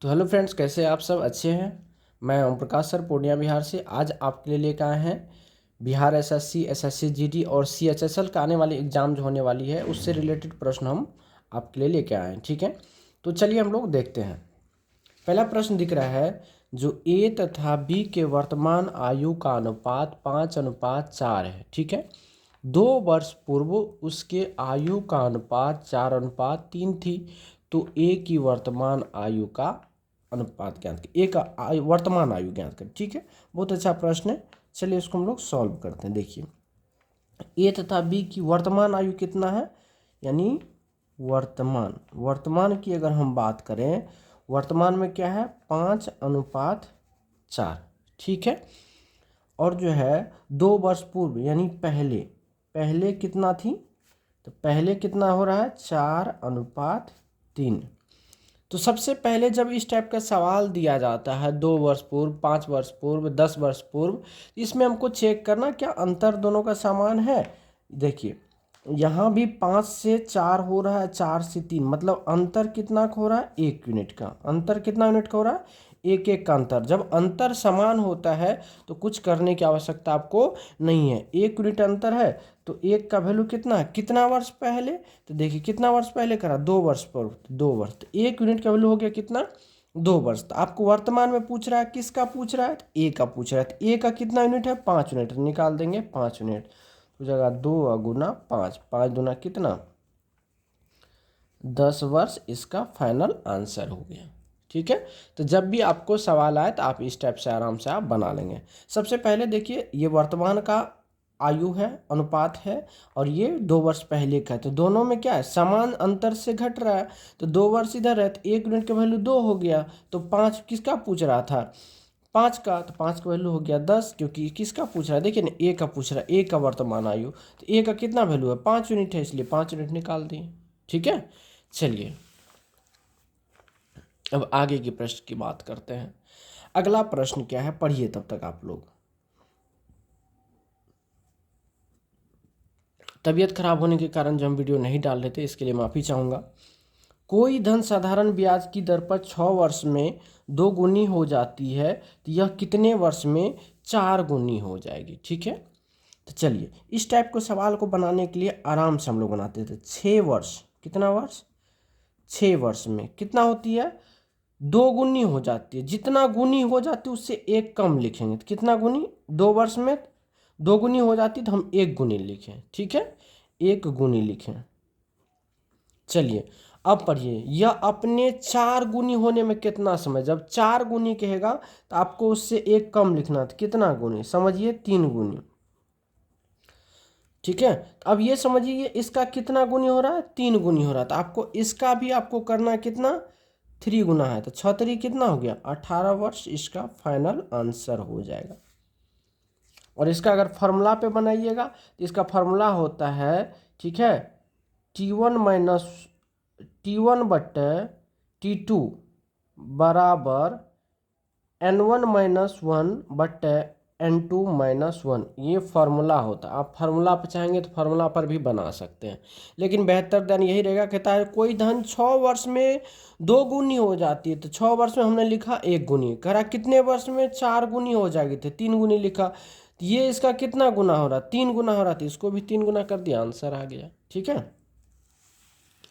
तो hello friends, कैसे आप सब अच्छे हैं। मैं ओम प्रकाश सर पूर्णिया बिहार से। आज आपके लिए लेकर आए हैं बिहार एसएससी, एसएससी जीडी और सीएचएसएल का आने वाली एग्ज़ाम जो होने वाली है उससे रिलेटेड प्रश्न हम आपके लिए लेकर आए हैं। ठीक है, तो चलिए हम लोग देखते हैं। पहला प्रश्न दिख रहा है, जो ए तथा बी के वर्तमान आयु का अनुपात 5:4 है। ठीक है, 2 वर्ष पूर्व उसके आयु का अनुपात 4:3 थी। तो ए की वर्तमान आयु का अनुपात ज्ञात करें, ए का वर्तमान आयु ज्ञात करें। ठीक है, बहुत अच्छा प्रश्न है। चलिए इसको हम लोग सॉल्व करते हैं। देखिए, ए तथा बी की वर्तमान आयु कितना है, यानी वर्तमान की अगर हम बात करें, वर्तमान में क्या है 5:4। ठीक है, और जो है 2 वर्ष पूर्व यानी पहले कितना थी, तो पहले कितना हो रहा है 4:3। तो सबसे पहले जब इस टाइप का सवाल दिया जाता है 2 वर्ष पूर्व, 5 वर्ष पूर्व, 10 वर्ष पूर्व, इसमें हमको चेक करना क्या अंतर दोनों का समान है। देखिए, यहाँ भी 5 से 4 हो रहा है, 4 से 3, मतलब अंतर कितना का हो रहा है 1 यूनिट का। अंतर कितना यूनिट का हो रहा है, 1 का अंतर। जब अंतर समान होता है तो कुछ करने की आवश्यकता आपको नहीं है। 1 यूनिट अंतर है तो 1 का वैल्यू कितना है, कितना वर्ष पहले, तो देखिए कितना वर्ष पहले करा 2 वर्ष पूर्व, 2 वर्ष, तो 1 यूनिट का वैल्यू हो गया कितना 2 वर्ष। तो आपको वर्तमान में पूछ रहा है, किसका पूछ रहा है, तो ए का पूछ रहा है। तो ए का कितना यूनिट है 5 यूनिट, निकाल देंगे 5 यूनिट। तो जगह 2 गुना 5, 5 दूना कितना 10 वर्ष, इसका फाइनल आंसर हो गया। ठीक है, तो जब भी आपको सवाल आए तो आप इस टाइप से आराम से आप बना लेंगे। सबसे पहले देखिए, ये वर्तमान का आयु है, अनुपात है, और ये 2 वर्ष पहले का है। तो दोनों में क्या है, समान अंतर से घट रहा है। तो 2 वर्ष इधर है तो 1 यूनिट का वैल्यू 2 हो गया। तो 5 किसका पूछ रहा था, 5 का, तो 5 का वैल्यू हो गया 10, क्योंकि किसका पूछ रहा है, देखिए ना ए का पूछ रहा है, ए का वर्तमान आयु। तो ए का कितना वैल्यू है 5 यूनिट है, इसलिए 5 यूनिट निकाल दिए। ठीक है, चलिए अब आगे के प्रश्न की बात करते हैं। अगला प्रश्न क्या है, पढ़िए तब तक आप लोग। तबीयत खराब होने के कारण जो हम वीडियो नहीं डाल रहे थे, इसके लिए माफ़ी चाहूँगा। कोई धन साधारण ब्याज की दर पर 6 वर्ष में 2 गुनी हो जाती है, तो यह कितने वर्ष में 4 गुनी हो जाएगी। ठीक है, तो चलिए इस टाइप के सवाल को बनाने के लिए आराम से हम लोग बनाते थे। 6 वर्ष, कितना वर्ष 6 वर्ष में कितना होती है 2 गुनी हो जाती है। जितना गुनी हो जाती है उससे 1 कम लिखेंगे। तो कितना गुनी, 2 वर्ष में 2 गुनी हो जाती तो हम 1 गुनी लिखें। ठीक है, 1 गुनी लिखें। चलिए अब पढ़िए, यह अपने 4 गुनी होने में कितना समय, जब 4 गुनी कहेगा तो आपको उससे 1 कम लिखना। तो कितना गुनी, समझिए 3 गुनी। ठीक है, तो अब ये समझिए इसका कितना गुनी हो रहा है 3 गुनी हो रहा है। तो आपको इसका भी आपको करना है कितना 3 गुना है। तो 6 कितना हो गया 18 वर्ष, इसका फाइनल आंसर हो जाएगा। और इसका अगर फॉर्मूला पे बनाइएगा तो इसका फॉर्मूला होता है, ठीक है, T1 बटे T2 बराबर N1-1/N2-1। ये फार्मूला होता है। आप फार्मूला पर चाहेंगे तो फार्मूला पर भी बना सकते हैं, लेकिन बेहतर धन यही रहेगा। कहता है कोई धन 6 वर्ष में 2 गुनी हो जाती है, तो 6 वर्ष में हमने लिखा 1 गुनी। कह रहा कितने वर्ष में 4 गुनी हो जाएगी, तो 3 गुनी लिखा। तो ये इसका कितना गुना हो रहा, 3 गुना हो रहा था, इसको भी 3 गुना कर दिया, आंसर आ गया। ठीक है,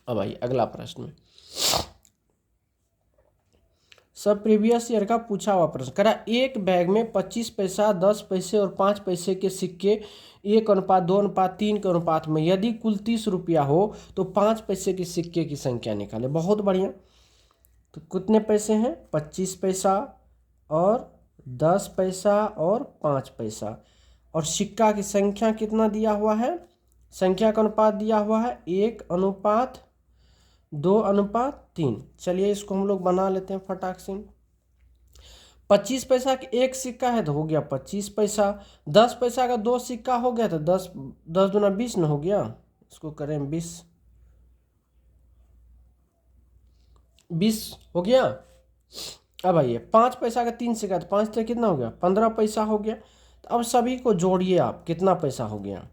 अब आइए अगला प्रश्न। सब प्रीवियस ईयर का पूछा हुआ प्रश्न। करा एक बैग में 25 पैसा, 10 पैसे और 5 पैसे के सिक्के 1:2:3 के अनुपात में, यदि कुल 30 रुपया हो तो 5 पैसे के सिक्के की संख्या निकाले। बहुत बढ़िया। तो कितने पैसे हैं 25 पैसा और 10 पैसा और 5 पैसा, और सिक्का की संख्या कितना दिया हुआ है, संख्या का अनुपात दिया हुआ है 1:2:3। चलिए इसको हम लोग बना लेते हैं फटाक से। 25 पैसा का 1 सिक्का है तो हो गया 25 पैसा। 10 पैसा का 2 सिक्का हो गया तो 10 दूना 20 न हो गया। इसको करें 20 हो गया। अब आइए 5 पैसा का 3 सिक्का, तो 5 से कितना हो गया 15 पैसा हो गया। तो अब सभी को जोड़िए आप, कितना पैसा हो गया,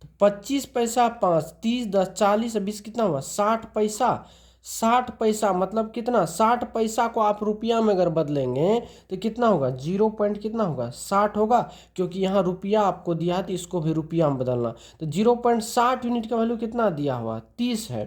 तो 25 पैसा 5, 30, 10, 40 20 कितना हुआ 60 पैसा। 60 पैसा मतलब कितना, 60 पैसा को आप रुपया में अगर बदलेंगे तो कितना होगा, 0 पॉइंट कितना होगा, 60 होगा, क्योंकि यहाँ रुपया आपको दिया है तो इसको भी रुपया में बदलना। तो 0.60 यूनिट का वैल्यू कितना दिया हुआ, 30 है।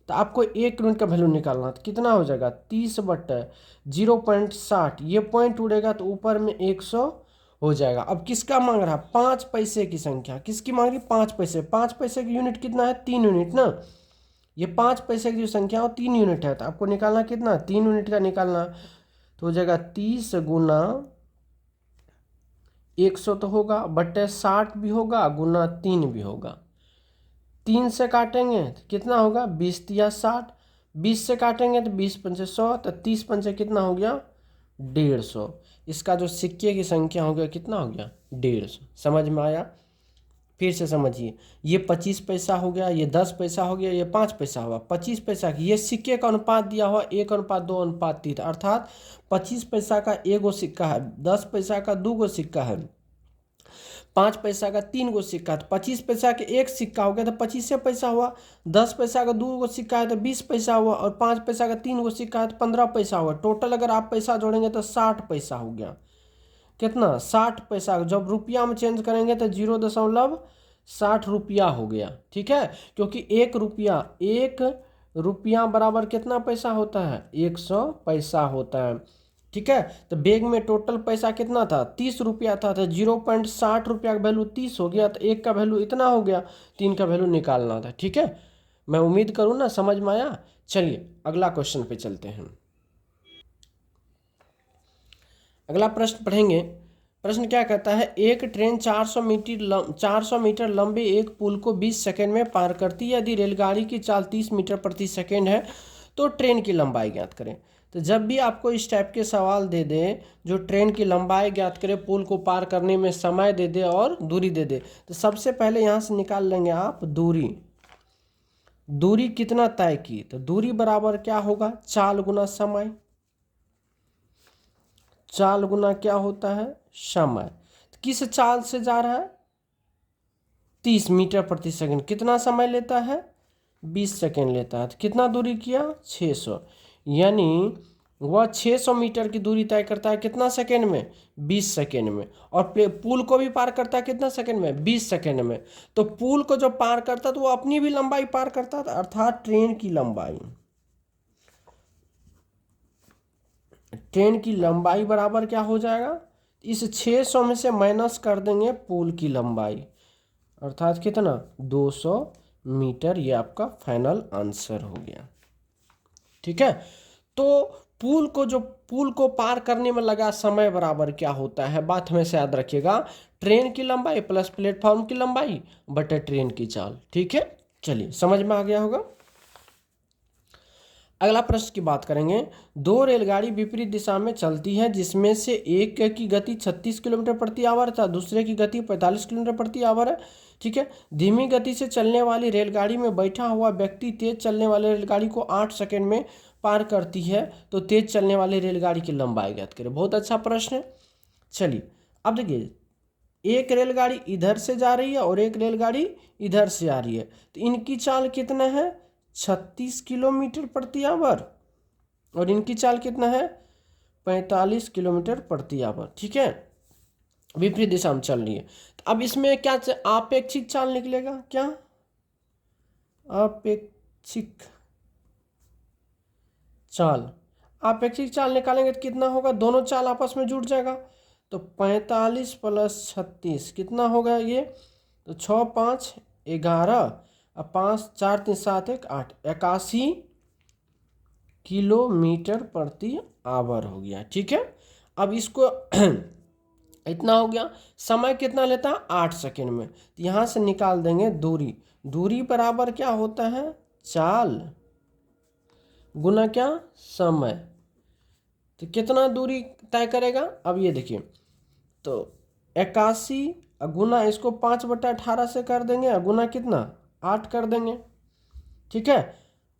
तो आपको 1 यूनिट का वैल्यू निकालना, तो कितना हो जाएगा, 30/0.60, ये पॉइंट उड़ेगा तो ऊपर में 100 हो जाएगा। अब किसका मांग रहा है, 5 पैसे की संख्या, किसकी मांग रही, 5 पैसे। 5 पैसे की यूनिट कितना है, 3 यूनिट ना। ये 5 पैसे की जो संख्या हो 3 यूनिट है, तो आपको निकालना कितना, 3 यूनिट का निकालना। तो हो जाएगा 30 गुना 100 तो होगा, बटे 60 भी होगा, गुना 3 भी होगा। 3 से काटेंगे तो कितना होगा, 20 या 60, 20 से काटेंगे तो 20 पंचे 100, तो 30 पंचे कितना हो गया, 150। इसका जो सिक्के की संख्या हो गया कितना हो गया, 150। समझ में आया, फिर से समझिए, ये 25 पैसा हो गया, ये 10 पैसा हो गया, ये 5 पैसा हुआ। 25 पैसा की ये सिक्के का अनुपात दिया हुआ 1:2:3, अर्थात 25 पैसा का 1 गो सिक्का है, 10 पैसा का 2 गो सिक्का है, 5 पैसा का 3 गो सिक्का। तो 25 पैसा के 1 सिक्का हो गया तो 25 पैसा हुआ, 10 पैसा का 2 गो सिक्का है तो 20 पैसा हुआ, और 5 पैसा का 3 गो सिक्का है तो 15 पैसा हुआ। टोटल अगर आप पैसा जोड़ेंगे तो 60 पैसा हो गया। कितना, 60 पैसा। जब रुपया में चेंज करेंगे तो 0.60 रुपया हो गया, ठीक है, क्योंकि 1 रुपया बराबर कितना पैसा होता है, 100 पैसा होता है, ठीक है। तो बैग में टोटल पैसा कितना था, 30 रुपया था, तो 0.60 रुपया का वैल्यू 30 हो गया, तो 1 का वैल्यू इतना हो गया, 3 का वैल्यू निकालना था, ठीक है। मैं उम्मीद करूँ ना समझ में आया। चलिए अगला क्वेश्चन पे चलते हैं। अगला प्रश्न पढ़ेंगे। प्रश्न क्या कहता है, एक ट्रेन 400 मीटर लंबे एक पुल को 20 सेकंड में पार करती है। यदि रेलगाड़ी की चाल 30 मीटर प्रति सेकंड है तो ट्रेन की लंबाई ज्ञात करें। तो जब भी आपको इस टाइप के सवाल दे दे जो ट्रेन की लंबाई ज्ञात करे, पुल को पार करने में समय दे दे और दूरी दे दे, तो सबसे पहले यहाँ से निकाल लेंगे आप दूरी। दूरी कितना तय की, तो दूरी बराबर क्या होगा, चाल गुना समय। चाल गुना क्या होता है, समय। किस चाल से जा रहा है, 30 मीटर प्रति सेकंड। कितना समय लेता है, 20 सेकंड लेता है। तो कितना दूरी किया, 600, यानी वह 600 मीटर की दूरी तय करता है कितना सेकंड में, 20 सेकंड में। और पुल को भी पार करता है कितना सेकंड में, 20 सेकंड में। तो पुल को जब पार करता तो वो अपनी भी लंबाई पार करता था, अर्थात ट्रेन की लंबाई। ट्रेन की लंबाई बराबर क्या हो जाएगा, इस 600 में से माइनस कर देंगे पुल की लंबाई, अर्थात कितना, 200 मीटर। ये आपका फाइनल आंसर हो गया, ठीक है। तो पुल को पार करने में लगा समय बराबर क्या होता है, बात हमेशा याद रखिएगा, ट्रेन की लंबाई प्लस प्लेटफॉर्म की लंबाई बटे ट्रेन की चाल, ठीक है। चलिए समझ में आ गया होगा। अगला प्रश्न की बात करेंगे। दो रेलगाड़ी विपरीत दिशा में चलती है, जिसमें से एक की गति 36 किलोमीटर प्रति आवर तथा दूसरे की गति 45 किलोमीटर प्रति आवर है, ठीक है। धीमी गति से चलने वाली रेलगाड़ी में बैठा हुआ व्यक्ति तेज चलने वाली रेलगाड़ी को 8 सेकंड में पार करती है, तो तेज चलने वाली रेलगाड़ी की लंबाई ज्ञात करें। बहुत अच्छा प्रश्न है। चलिए अब देखिए, एक रेलगाड़ी इधर से जा रही है और एक रेलगाड़ी इधर से आ रही है, तो इनकी चाल कितना है, 36 किलोमीटर प्रति आवर, और इनकी चाल कितना है, 45 किलोमीटर प्रति आवर, ठीक है। विपरीत दिशा में चल रही है। तो अब इसमें क्या आपेक्षिक चाल निकलेगा, क्या आपेक्षिक चाल। आपेक्षिक चाल निकालेंगे तो कितना होगा, दोनों चाल आपस में जुड़ जाएगा, तो 45 + 36 कितना होगा ये, तो 6 × 5 = 11 और 5 × 4 = 3 7 × 1 = 8, 81 किलोमीटर प्रति आवर हो गया, ठीक है। अब इसको इतना हो गया, समय कितना लेता है, 8 सेकंड में। तो यहाँ से निकाल देंगे दूरी। दूरी बराबर क्या होता है, चाल गुना क्या, समय। तो कितना दूरी तय करेगा, अब ये देखिए, तो 81 गुना इसको 5/18 से कर देंगे, गुना कितना, 8 कर देंगे, ठीक है।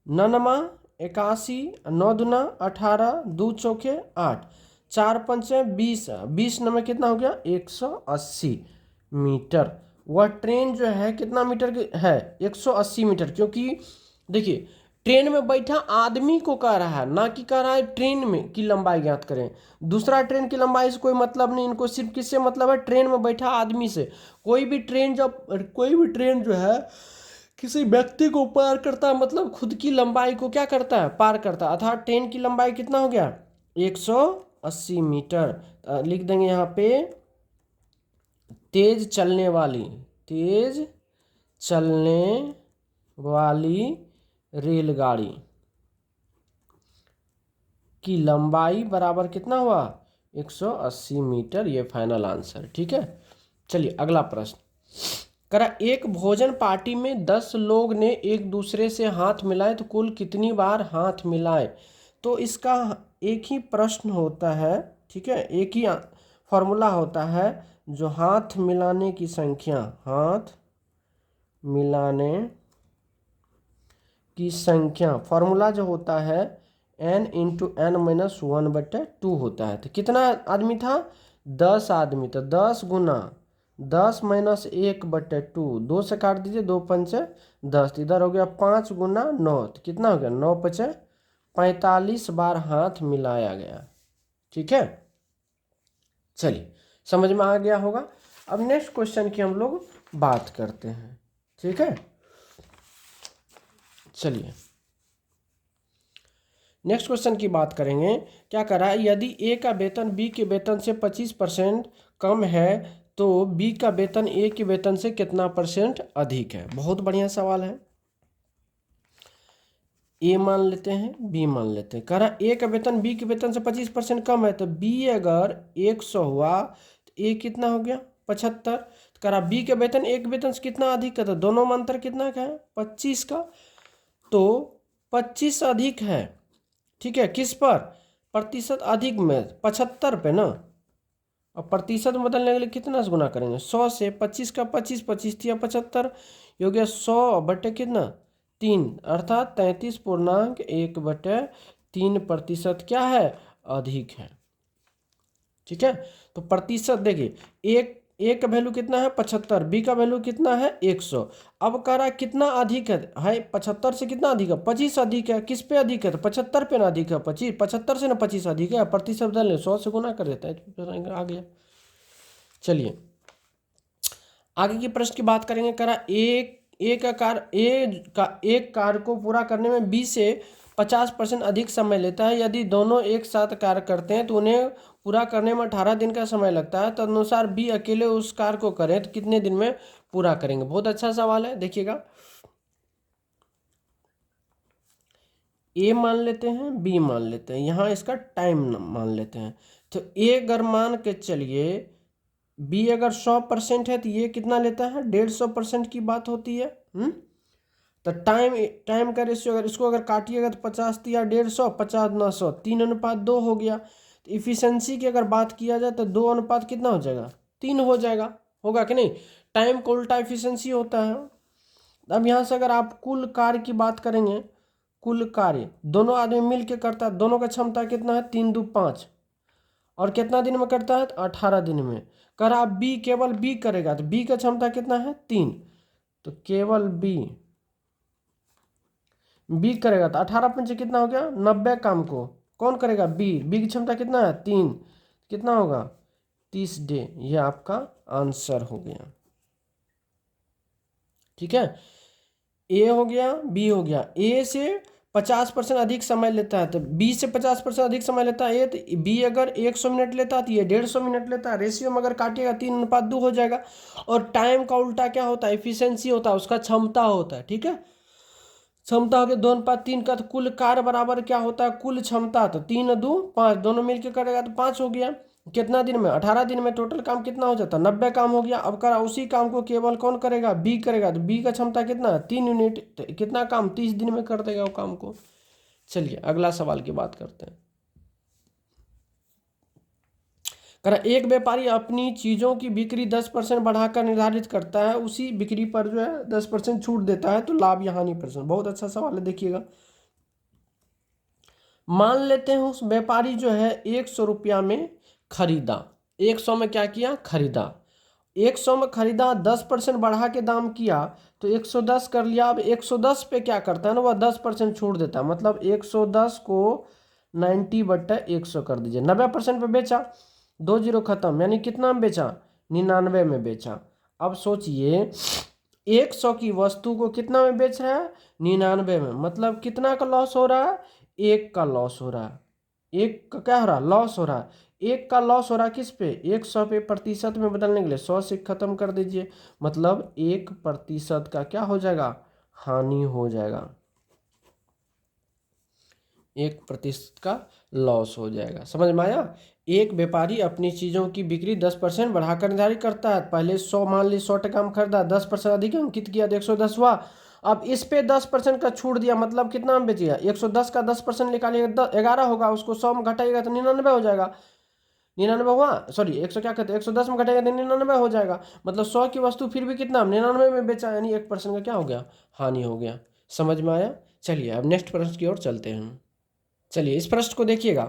9 81, 9 दूना 18, 2 चौके 8, 4 पंचे 20, 20 में कितना हो गया, 180 मीटर। वह ट्रेन जो है कितना मीटर की है, 180 मीटर, क्योंकि देखिए ट्रेन में बैठा आदमी को कह रहा है, ना कि कह रहा है ट्रेन में की लंबाई ज्ञात करें। दूसरा ट्रेन की लंबाई से कोई मतलब नहीं, इनको सिर्फ किससे मतलब है, ट्रेन में बैठा आदमी से। कोई भी ट्रेन जो है किसी व्यक्ति को पार करता है, मतलब खुद की लंबाई को क्या करता है, पार करता है। अर्थात ट्रेन की लंबाई कितना हो गया, 180 मीटर। लिख देंगे यहाँ पे तेज चलने वाली रेलगाड़ी की लंबाई बराबर कितना हुआ, 180 मीटर। ये फाइनल आंसर, ठीक है। चलिए अगला प्रश्न करा, एक भोजन पार्टी में 10 लोग ने एक दूसरे से हाथ मिलाए तो कुल कितनी बार हाथ मिलाए। तो इसका एक ही प्रश्न होता है, ठीक है, एक ही फॉर्मूला होता है, जो हाथ मिलाने की संख्या, फॉर्मूला जो होता है n इंटू एन माइनस 1/2 होता है। तो कितना आदमी था, 10 आदमी। तो 10 गुना 10 माइनस 1/2, 2 से काट दीजिए, 2 पंचे 10, इधर हो गया 5 गुना 9, तो कितना हो गया, 9 पचे 45 बार हाथ मिलाया गया, ठीक है। चलिए समझ में आ गया होगा। अब नेक्स्ट क्वेश्चन की हम लोग बात करते हैं, ठीक है। चलिए नेक्स्ट क्वेश्चन की बात करेंगे। क्या करा, यदि ए का वेतन बी के वेतन से 25% कम है तो बी का वेतन ए के वेतन से कितना % अधिक है। बहुत बढ़िया सवाल है। ए मान लेते हैं, बी मान लेते हैं। कह रहा ए का वेतन बी के वेतन से 25% कम है, तो बी अगर 100 हुआ तो ए कितना हो गया, 75। तो कह रहा बी के वेतन ए के वेतन से कितना अधिक है, तो दोनों में अंतर कितना का है, 25 का। तो 25 अधिक है, ठीक है, किस पर, प्रतिशत अधिक में 75 पे ना। अब प्रतिशत में बदलने के लिए कितना से गुना करेंगे, 100 से। 25 का 25, 25 या 75, ये हो गया 100 बटे कितना, 3, अर्थात 33.1/3% क्या है, अधिक है, ठीक है। तो प्रतिशत देखिए, ए का वैल्यू कितना है, 75, बी का वैल्यू कितना है, 100। अब कह रहा है कितना अधिक है, 75 से कितना अधिक है, 25 अधिक है। किस पे अधिक है, तो 75 पे ना अधिक है, 75 से ना 25 अधिक है। प्रतिशत बदल 100 से गुना कर देता है, आ गया। चलिए आगे की प्रश्न की बात करेंगे। करा एक कार्य को पूरा करने में बी से 50% अधिक समय लेता है। यदि दोनों एक साथ कार्य करते हैं तो उन्हें पूरा करने में 18 दिन का समय लगता है। तदनुसार बी अकेले उस कार्य को करें तो कितने दिन में पूरा करेंगे। बहुत अच्छा सवाल है, देखिएगा। ए मान लेते हैं, बी मान लेते हैं, यहाँ इसका टाइम मान लेते हैं। तो ए अगर मान के चलिए, बी अगर 100% है तो ये कितना लेता है, 150% की बात होती है। तो टाइम का रेशियो, अगर इसको अगर काटिएगा तो 50 या 150, 50 900, 3:2 हो गया। तो इफिशेंसी की अगर बात किया जाए तो 2 अनुपात कितना हो जाएगा, 3 हो जाएगा, होगा कि नहीं। टाइम को उल्टा इफिशेंसी होता है। अब यहाँ से अगर आप कुल कार्य की बात करेंगे, कुल कार्य दोनों आदमी मिल के करता है, दोनों का क्षमता कितना है, 3 2 5, और कितना दिन में करता है, 18 दिन में। कर आप केवल बी करेगा तो बी का क्षमता कितना है, 3, तो केवल बी करेगा तो 18 पंचे कितना हो गया, 90 काम को कौन करेगा, बी की क्षमता कितना है, 3, कितना होगा, 30 डे। ये आपका आंसर हो गया, ठीक है। ए हो गया, बी हो गया। ए से 50% अधिक समय लेता है तो बी से 50% अधिक समय लेता है ए, तो बी अगर 100 मिनट लेता है तो ये 150 मिनट लेता है। रेशियो में अगर काटिएगा 3:2 हो जाएगा। और टाइम का उल्टा क्या होता है, एफिशिएंसी होता है, उसका क्षमता होता है, ठीक है। क्षमता हो गया 2:3 का, तो कुल कार्य बराबर क्या होता है, कुल क्षमता। तो 3 2 5, दोनों मिलकर करेगा तो 5 हो गया। कितना दिन में, 18 दिन में। टोटल काम कितना हो जाता है, 90 काम हो गया। अब करा उसी काम को केवल कौन करेगा, बी करेगा। तो बी का क्षमता कितना है, 3 यूनिट। तो कितना काम, 30 दिन में कर देगा वो काम को। चलिए अगला सवाल की बात करते हैं। करा एक व्यापारी अपनी चीजों की बिक्री 10% बढ़ाकर निर्धारित करता है, उसी बिक्री पर जो है 10% छूट देता है, तो लाभ या हानि %। बहुत अच्छा सवाल है, देखिएगा। मान लेते हैं उस व्यापारी जो है 100 रुपया में खरीदा, 100 में क्या किया, खरीदा। 100 में खरीदा, 10% बढ़ा के दाम किया तो 110 कर लिया। अब 110 पे क्या करता है ना, वह 10% छोड़ देता है, मतलब 110 को 90/100 कर दीजिए। 90% पे बेचा, 2 जीरो खत्म, यानी कितना में बेचा, 99 में बेचा। अब सोचिए 100 की वस्तु को कितना में बेच रहा है, 99 में, मतलब कितना का लॉस हो रहा है, 1 का लॉस हो रहा है। 1 का क्या हो रहा है, लॉस हो रहा है। 1 का लॉस हो रहा है किस पे, 100 पे। प्रतिशत में बदलने के लिए 100 से खत्म कर दीजिए, मतलब 1% का क्या हो जाएगा, हानि हो जाएगा, 1% का लॉस हो जाएगा। समझ में आया। एक व्यापारी अपनी चीज़ों की बिक्री 10% बढ़ाकर निर्धारित करता है। पहले 100, मान ली 100 टका में खरीदा, 10% अधिक अंकित किया तो 110 हुआ। अब इस पे 10% का छूट दिया, मतलब कितना में बेचिएगा, 110 का 10% निकालिएगा 11 होगा, उसको 100 में घटाइएगा तो 99 हो जाएगा। 99 हुआ, सॉरी 100 क्या कहते हैं, 110 में घटाएगा तो 99 हो जाएगा। मतलब 100 की वस्तु फिर भी कितना 99 में बेचा, यानी 1% का क्या हो गया, हानि हो गया। समझ में आया। चलिए अब नेक्स्ट प्रश्न की ओर चलते हैं। चलिए इस प्रश्न को देखिएगा।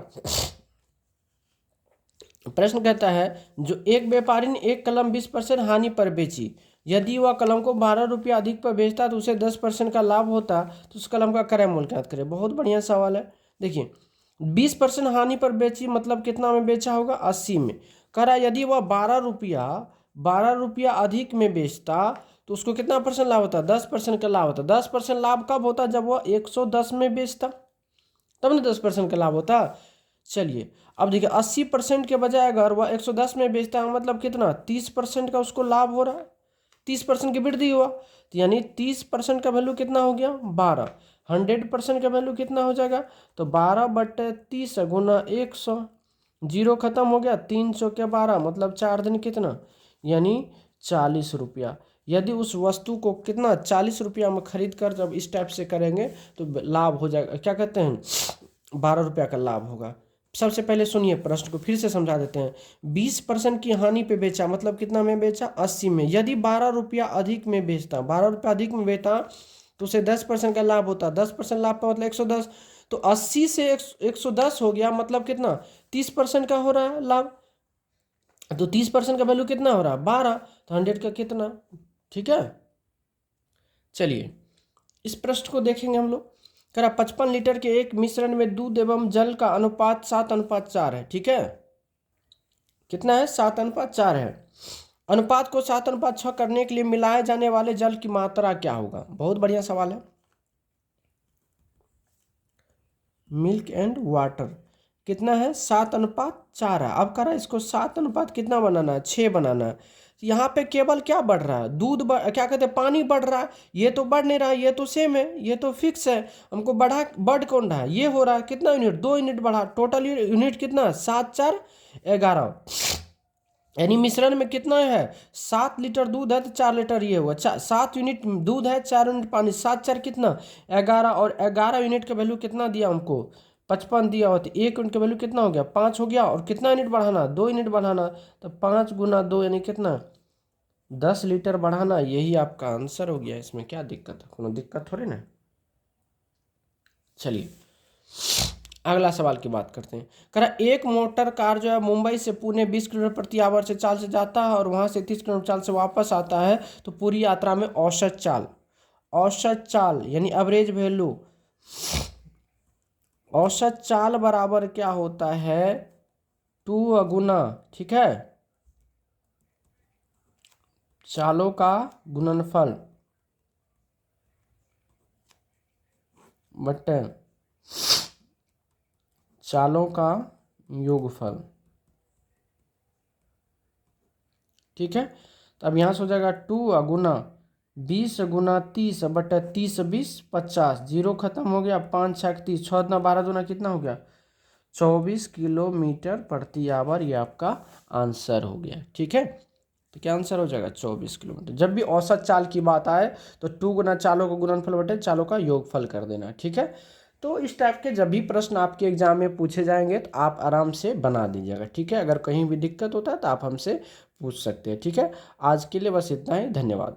प्रश्न कहता है, जो एक व्यापारी ने एक कलम 20% हानि पर बेची, यदि वह कलम को 12 रुपया अधिक पर बेचता तो उसे 10% का लाभ होता, तो उस कलम का क्रय मूल्य ज्ञात करें। बहुत बढ़िया सवाल है। देखिए 20% हानि पर बेची, मतलब कितना में बेचा होगा, 80 में। कह रहा है यदि वह 12 रुपया अधिक में बेचता तो उसको कितना परसेंट लाभ होता, 10% का लाभ होता। 10% लाभ कब होता, जब वह 110 में बेचता, तब ना 10% का लाभ होता। चलिए अब देखिए 80% के बजाय अगर वह 110 में बेचता है, मतलब कितना 30% का उसको लाभ हो रहा है, 30% की वृद्धि हुआ, तो यानी 30% का वैल्यू कितना हो गया, 12। 100% का वैल्यू कितना हो जाएगा, तो 12/30 गुना 100, जीरो खत्म हो गया, 300 के 12, मतलब 4 दिन कितना, यानी 40 रुपया। यदि उस वस्तु को कितना 40 रुपया में खरीद कर जब इस टाइप से करेंगे तो लाभ हो जाएगा, क्या कहते हैं, 12 रुपया का लाभ होगा। सबसे पहले सुनिए प्रश्न को फिर से समझा देते हैं। 20% की हानि पे बेचा, मतलब कितना में बेचा, 80 में। यदि 12 रुपया अधिक में बेचता, 12 रुपया अधिक में बेचता तो उसे 10% का लाभ होता। 10% लाभ का मतलब 110, तो 80 से 110 हो गया, मतलब कितना 30% का हो रहा है लाभ। तो 30% का वैल्यू कितना हो रहा है, 12, तो 100 का कितना। ठीक है। चलिए इस प्रश्न को देखेंगे हम लोग। करा 55 लीटर के एक मिश्रण में दूध एवं जल का अनुपात 7:4 है। ठीक है, कितना है, 7:4 है। अनुपात को 7:6 करने के लिए मिलाए जाने वाले जल की मात्रा क्या होगा। बहुत बढ़िया सवाल है। मिल्क एंड वाटर कितना है, 7:4 है। अब कह रहा है इसको 7 कितना बनाना है, 6 बनाना है। यहाँ पे केवल क्या बढ़ रहा है, क्या कहते हैं, पानी बढ़ रहा है। ये तो बढ़ नहीं रहा है, ये तो सेम है, ये तो फिक्स है। हमको बढ़ कौन रहा है, ये हो रहा है। कितना यूनिट, 2 यूनिट बढ़ा। टोटल यूनिट कितना, 7 4 11, यानी मिश्रण में कितना है, 7 लीटर दूध है तो 4 लीटर ये हुआ, 7 यूनिट दूध है, 4 यूनिट पानी, 7 4 कितना 11, और 11 यूनिट का वैल्यू कितना दिया हमको, 55 दिया हुआ। तो 1 यूनिट का वैल्यू कितना हो गया, 5 हो गया। और कितना यूनिट बढ़ाना, 2 यूनिट बढ़ाना, तो 5 गुना 2 यानी कितना, 10 लीटर बढ़ाना। यही आपका आंसर हो गया। इसमें क्या दिक्कत है, कोनो दिक्कत थोड़ी ना। चलिए अगला सवाल की बात करते हैं। कह रहा एक मोटर कार जो है मुंबई से पुणे 20 किलोमीटर प्रति आवर से चाल से जाता है और वहां से 30 किलोमीटर चाल से वापस आता है, तो पूरी यात्रा में औसत चाल यानी एवरेज वैल्यू, औसत चाल बराबर क्या होता है, 2 गुना, ठीक है, चालों का गुणनफल बटे चालों का योगफल। ठीक है, तो अब यहाँ से हो जाएगा 2 गुना 20 गुना 30 बटा 30 20 50, जीरो खत्म हो गया, 5 6 30, 6 दूना 12 दूना कितना हो गया, 24 किलोमीटर प्रति आवर। ये आपका आंसर हो गया। ठीक है, तो क्या आंसर हो जाएगा, 24 किलोमीटर। जब भी औसत चाल की बात आए तो 2 गुना चालों का गुणनफल बटे चालों का योगफल कर देना। ठीक है, तो इस टाइप के जब भी प्रश्न आपके एग्जाम में पूछे जाएंगे तो आप आराम से बना दीजिएगा। ठीक है, अगर कहीं भी दिक्कत होता है तो आप हमसे पूछ सकते हैं। ठीक है, आज के लिए बस इतना ही, धन्यवाद।